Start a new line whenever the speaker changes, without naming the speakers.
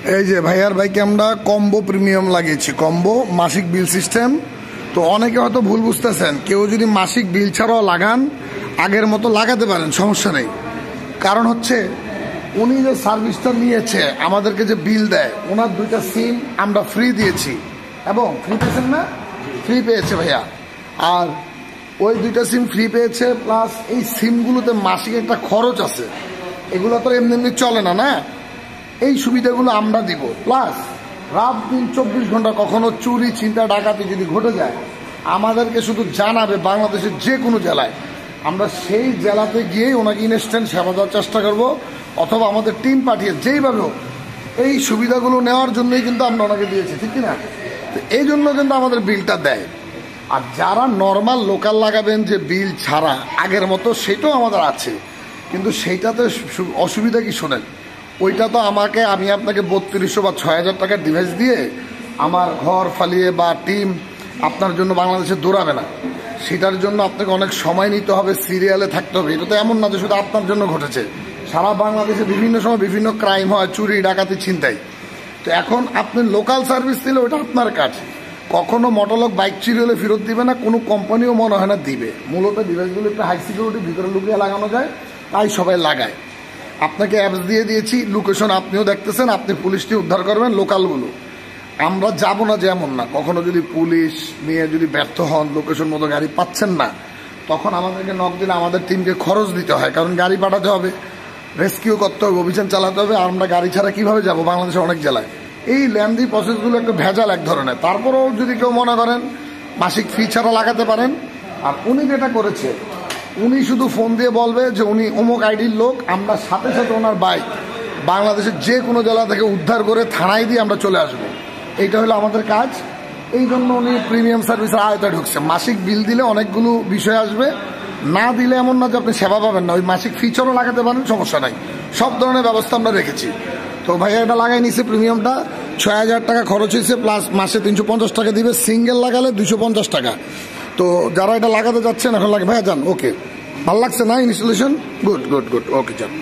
এই যে ভাইয়ার বাইকে আমরা কম্বো প্রিমিয়াম লাগিয়েছি, কম্বো মাসিক বিল সিস্টেম। তো অনেকে হয়তো ভুল বুঝতেছেন, কেউ যদি মাসিক বিল ছাড়াও লাগান আগের মতো লাগাতে পারেন, সমস্যা নেই। কারণ হচ্ছে উনি যে সার্ভিসটা নিয়েছে, আমাদেরকে যে বিল দেয়, ওনার 2টা সিম আমরা ফ্রি দিয়েছি। এবং ফ্রি পেয়েছেন না? ফ্রি পেয়েছে ভাইয়া। আর ওই 2টা সিম ফ্রি পেয়েছে, প্লাস এই সিমগুলোতে মাসিক একটা খরচ আছে, এগুলো তো এমনি এমনি চলে না, না? এই সুবিধাগুলো আমরা দিব। প্লাস রাত দিন 24 ঘন্টা কখনো চুরি চিন্তা ডাকাতি যদি ঘটে যায়, আমাদেরকে শুধু জানাবে, বাংলাদেশের যে কোনো জেলায় আমরা সেই জেলাতে গিয়ে ওনাকে ইনস্ট্যান্ট সেবা দেওয়ার চেষ্টা করব, অথবা আমাদের টিম পাঠিয়ে যেইভাবে হোক এই সুবিধাগুলো নেওয়ার জন্যই কিন্তু আমরা ওনাকে দিয়েছি, ঠিক কিনা? তো এই জন্য কিন্তু আমাদের বিলটা দেয়। আর যারা নর্মাল লোকাল লাগাবেন যে বিল ছাড়া আগের মতো, সেটাও আমাদের আছে, কিন্তু সেইটাতে অসুবিধা কি শোনেন, ওইটা তো আমি আপনাকে 3200 বা 6000 টাকার ডিভাইস দিয়ে আমার ঘর ফালিয়ে বা টিম আপনার জন্য বাংলাদেশে দৌড়াবে না। সেটার জন্য আপনাকে অনেক সময় নিতে হবে, সিরিয়ালে থাকতে হবে। এটা তো এমন না যে শুধু আপনার জন্য ঘটেছে, সারা বাংলাদেশে বিভিন্ন সময় বিভিন্ন ক্রাইম হয়, চুরি ডাকাতি ছিনতাই। তো এখন আপনি লোকাল সার্ভিস দিলে ওটা আপনার কাজ। কখনো মোটরলক বাইক চুরি হলে ফেরত দিবে না, কোনো কোম্পানিও মনে হয় না দিবে। মূলত ডিভাইসগুলো একটু হাই সিকিউরিটি, ভিতরে লুকিয়ে লাগানো যায়, তাই সবাই লাগায়। আপনাকে অ্যাপস দিয়ে দিয়েছি, লোকেশন আপনিও দেখতেছেন, আপনি পুলিশ দিয়ে উদ্ধার করবেন লোকালগুলো। আমরা যাব না যেমন না, কখনো যদি পুলিশ নিয়ে যদি ব্যর্থ হন, লোকেশন মতো গাড়ি পাচ্ছেন না, তখন আমাদেরকে নক দিলে আমাদের টিমকে খরচ দিতে হয়, কারণ গাড়ি পাঠাতে হবে, রেস্কিউ করতে হবে, অভিযান চালাতে হবে। আর আমরা গাড়ি ছাড়া কীভাবে যাব বাংলাদেশের অনেক জেলায়? এই ল্যান্দি প্রসেসগুলো একটু ভেজাল এক ধরনের। তারপরেও যদি কেউ মনে করেন মাসিক ফি ছাড়া লাগাতে পারেন। আর উনি যেটা করেছে, উনি শুধু ফোন দিয়ে বলবে যে উনি অমুক আইডির লোক, আমরা সাথে সাথে ওনার বাইক বাংলাদেশের যে কোনো জেলা থেকে উদ্ধার করে থানায় দিয়ে আমরা চলে আসবো। এইটা হলো আমাদের কাজ। এই জন্য উনি প্রিমিয়াম সার্ভিসের আয়তায় ঢুকছে। মাসিক বিল দিলে অনেকগুলো বিষয় আসবে, না দিলে এমন না যে আপনি সেবা পাবেন না। ওই মাসিক ফিচারও লাগাতে পারেন, সমস্যা নাই, সব ধরনের ব্যবস্থা আমরা রেখেছি। তো ভাইয়া এটা লাগাই নিছে, প্রিমিয়ামটা 6000 টাকা খরচ হয়েছে, প্লাস মাসে 350 টাকা দিবে, সিঙ্গেল লাগালে 250 টাকা। তো যারা এটা লাগাতে যাচ্ছেন এখন লাগে, ভাইয়া যান, ওকে ভালো লাগছে না ইনস্টলেশন? গুড গুড গুড, ওকে যান।